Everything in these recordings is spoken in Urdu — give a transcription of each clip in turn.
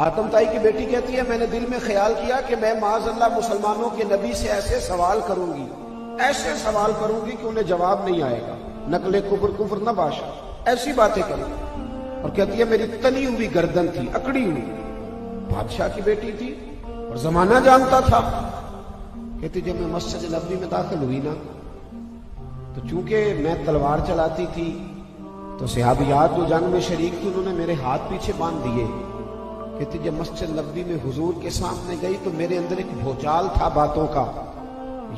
آتم تائی کی بیٹی کہتی ہے میں نے دل میں خیال کیا کہ میں معاذ اللہ مسلمانوں کے نبی سے ایسے سوال کروں گی کہ انہیں جواب نہیں آئے گا، نقل کفر نہ باشا، ایسی باتیں کروں گی۔ اور کہتی ہے میری تنی ہوئی گردن تھی، اکڑی ہوئی، بادشاہ کی بیٹی تھی اور زمانہ جانتا تھا۔ کہتی جب میں مسجد نبوی میں داخل ہوئی نا تو چونکہ میں تلوار چلاتی تھی تو صحابیات جو جنگ میں شریک تھی انہوں نے میرے ہاتھ پیچھے باندھ دیے۔ کہتی جب مسجد نبوی میں حضور کے سامنے گئی تو میرے اندر ایک بھوچال تھا باتوں کا،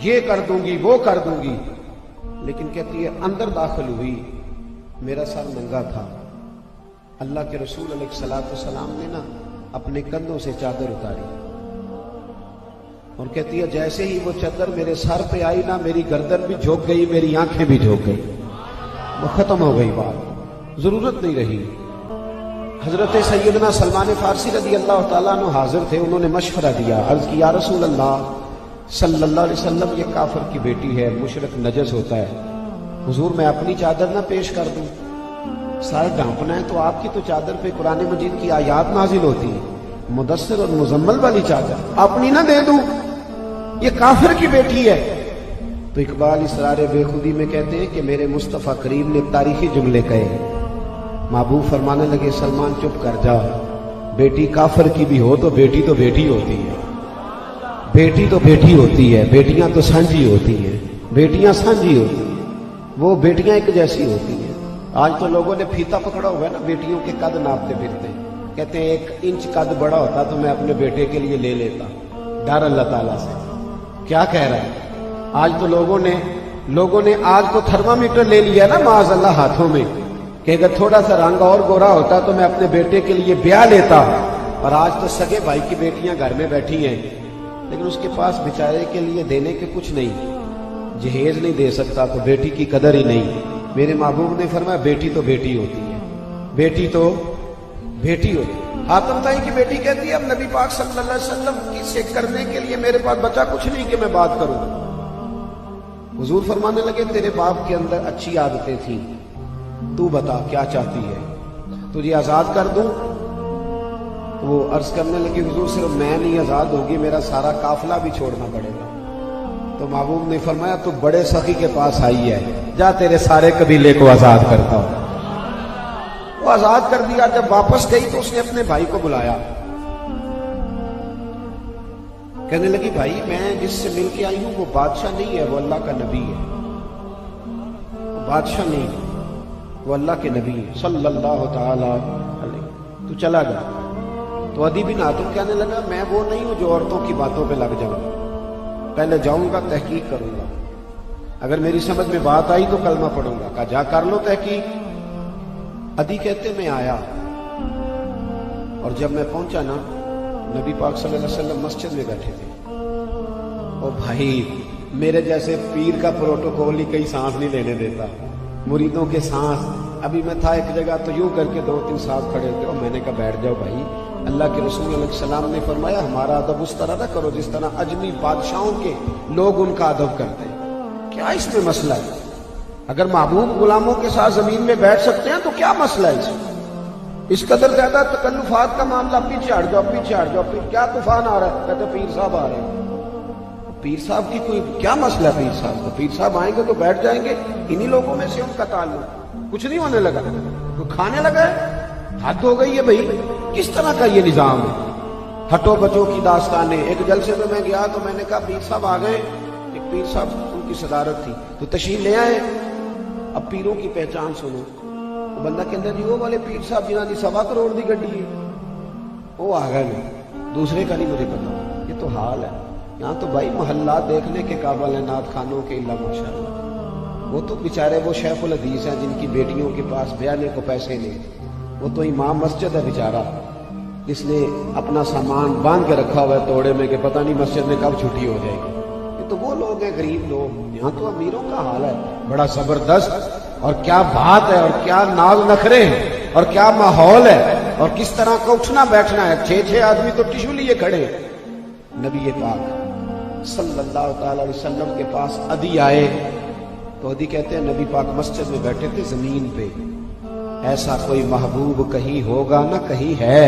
یہ کر دوں گی وہ کر دوں گی، لیکن کہتی ہے اندر داخل ہوئی میرا سر ننگا تھا، اللہ کے رسول علیہ الصلوۃ والسلام نے نا اپنے کندھوں سے چادر اتاری اور کہتی ہے جیسے ہی وہ چادر میرے سر پہ آئی نا میری گردن بھی جھک گئی، میری آنکھیں بھی جھک گئی، وہ ختم ہو گئی، بات ضرورت نہیں رہی۔ حضرت سیدنا سلمان فارسی رضی اللہ تعالیٰ عنہ حاضر تھے، انہوں نے مشورہ دیا، عرض کی یا رسول اللہ صلی اللہ علیہ وسلم یہ کافر کی بیٹی ہے، مشرک نجس ہوتا ہے، حضور میں اپنی چادر نہ پیش کر دوں؟ سر ڈھانپنا ہے تو آپ کی تو چادر پہ قرآن مجید کی آیات نازل ہوتی ہیں، مدثر اور مزمل والی چادر اپنی نہ دے دوں؟ یہ کافر کی بیٹی ہے۔ تو اقبال اسرار بے خودی میں کہتے ہیں کہ میرے مصطفیٰ کریم نے تاریخی جملے کہے، محبوب فرمانے لگے سلمان چپ کر جا، بیٹی کافر کی بھی ہو تو بیٹی ہوتی ہے، بیٹی تو بیٹی ہوتی ہے، بیٹیاں تو سانجھی ہوتی ہیں، بیٹیاں سانجھی ہوتی ہیں، وہ بیٹیاں ایک جیسی ہوتی ہیں۔ آج تو لوگوں نے پھیتا پکڑا ہوا ہے نا، بیٹیوں کے قد ناپتے پھرتے ہیں، کہتے ہیں 1 انچ قد بڑا ہوتا تو میں اپنے بیٹے کے لیے لے لیتا، ڈر اللہ تعالیٰ سے۔ کیا کہہ رہا ہے؟ آج تو لوگوں نے آج تو تھرمامیٹر لے لیا نا معاذ اللہ ہاتھوں میں کہ اگر تھوڑا سا رنگ اور گورا ہوتا تو میں اپنے بیٹے کے لیے بیاہ لیتا۔ اور آج تو سگے بھائی کی بیٹیاں گھر میں بیٹھی ہیں لیکن اس کے پاس بیچارے کے لیے دینے کے کچھ نہیں، جہیز نہیں دے سکتا تو بیٹی کی قدر ہی نہیں۔ میرے محبوب نے فرمایا بیٹی تو بیٹی ہوتی ہے، بیٹی تو بیٹی ہوتی ہے۔ آتم تائی کی بیٹی کہتی ہے اب نبی پاک صلی اللہ علیہ وسلم سے کرنے کے لیے میرے پاس بچا کچھ نہیں کہ میں بات کروں۔ حضور فرمانے لگے تیرے باپ کے اندر اچھی عادتیں تھیں، تو بتا کیا چاہتی ہے، تجھے آزاد کر دوں؟ وہ عرض کرنے لگی حضور صرف میں نہیں آزاد ہوگی، میرا سارا قافلہ بھی چھوڑنا پڑے گا۔ تو محبوب نے فرمایا تو بڑے سخی کے پاس آئی ہے، جا تیرے سارے قبیلے کو آزاد کرتا ہوں۔ وہ آزاد کر دیا۔ جب واپس گئی تو اس نے اپنے بھائی کو بلایا، کہنے لگی بھائی میں جس سے مل کے آئی ہوں وہ بادشاہ نہیں ہے، وہ اللہ کا نبی ہے، وہ بادشاہ نہیں ہے، وہ اللہ کے نبی ہے صلی اللہ تعالی علیہ، تو چلا گیا۔ تو عدی بن حاتم کہنے لگا میں وہ نہیں ہوں جو عورتوں کی باتوں پہ لگ جاؤں، پہلے جاؤں گا تحقیق کروں گا، اگر میری سمجھ میں بات آئی تو کلمہ پڑھوں گا۔ کہا جا کر لو تحقیق۔ عدی کہتے میں آیا اور جب میں پہنچا نا نبی پاک صلی اللہ علیہ وسلم مسجد میں بیٹھے تھے، اور بھائی میرے جیسے پیر کا پروٹوکول ہی کئی سانس نہیں لینے دیتا، مریدوں کے سانس۔ ابھی میں تھا ایک جگہ تو یوں کر کے 2-3 سانس کھڑے ہوتے اور میں نے کہا بیٹھ جاؤ بھائی، اللہ کے رسول علیہ السلام نے فرمایا ہمارا ادب اس طرح نہ کرو جس طرح اجمی بادشاہوں کے لوگ ان کا ادب کرتے ہیں۔ کیا اس میں مسئلہ ہے؟ اگر محبوب غلاموں کے ساتھ زمین میں بیٹھ سکتے ہیں تو کیا مسئلہ ہے اس قدر زیادہ تکلفات کا معاملہ؟ پیچھے ہٹ جاؤ، پیچھے ہٹ جاؤ، کیا طوفان آ رہا ہے؟ کہتے پیر صاحب آ رہے ہیں۔ پیر صاحب کی کوئی کیا مسئلہ ہے؟ پیر صاحب کو پیر صاحب آئیں گے تو بیٹھ جائیں گے، انہی لوگوں میں سے ان کا تعلق، کچھ نہیں ہونے لگا، تو کھانے لگا ہے، حد ہو گئی ہے بھائی، کس طرح کا یہ نظام ہے؟ ہٹو بچوں کی داستانیں۔ ایک جلسے میں گیا تو میں نے کہا پیر صاحب آ گئے، ایک پیر صاحب ان کی صدارت تھی تو تشریف لے آئے، اب پیروں کی پہچان سنو۔ وہ بندہ کہتا جی وہ والے پیر صاحب جنہاں دی 1.25 کروڑ دی گڈی ہے وہ آ گئے، دوسرے کا نہیں مجھے پتا۔ یہ تو حال ہے یہاں تو بھائی، محلات دیکھنے کے قابل ہیں نعت خانوں کے، اللہ ماشاءاللہ۔ وہ تو بیچارے وہ شیخ الحدیث ہیں جن کی بیٹیوں کے پاس بیانے کو پیسے نہیں، وہ تو امام مسجد ہے بیچارہ، جس نے اپنا سامان باندھ کے رکھا ہوا ہے توڑے میں کہ پتہ نہیں مسجد میں کب چھٹی ہو جائے گی۔ یہ تو وہ لوگ ہیں غریب لوگ، یہاں تو امیروں کا حال ہے بڑا زبردست، اور کیا بات ہے، اور کیا ناز نخرے ہیں، اور کیا ماحول ہے، اور کس طرح کا اٹھنا بیٹھنا ہے۔ 6 آدمی تو ٹشو لیے کھڑے ہیں۔ نبی پاک صلی اللہ تعالی علیہ وسلم کے پاس عدی آئے تو عدی کہتے ہیں نبی پاک مسجد میں بیٹھے تھے زمین پہ، ایسا کوئی محبوب کہیں ہوگا نہ کہیں ہے،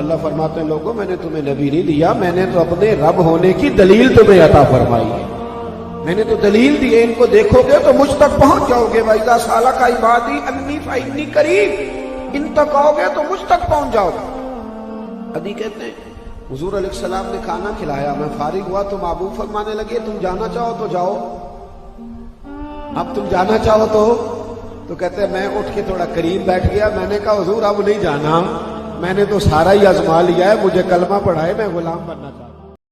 اللہ فرماتے ہیں لوگوں میں نے تمہیں نبی نہیں دیا، میں نے تو اپنے رب ہونے کی دلیل تمہیں عطا فرمائی ہے، میں نے تو دلیل دی ہے، ان کو دیکھو گے تو مجھ تک پہنچ جاؤ گے۔ وَإِذَا سَأَلَكَ عِبَادِي أَنِّي فَإِنِّي قَرِيبٌ، ان تک آؤ گے تو مجھ تک پہنچ جاؤ گے۔ ابھی کہتے ہیں حضور علیہ السلام نے کھانا کھلایا، میں فارغ ہوا تو محبوب فرمانے لگے تم جانا چاہو تو جاؤ، اب تم جانا چاہو تو کہتے ہیں میں اٹھ کے تھوڑا قریب بیٹھ گیا، میں نے کہا حضور اب نہیں جانا، میں نے تو سارا ہی آزما لیا ہے، مجھے کلمہ پڑھائے، میں غلام بننا چاہتا ہوں۔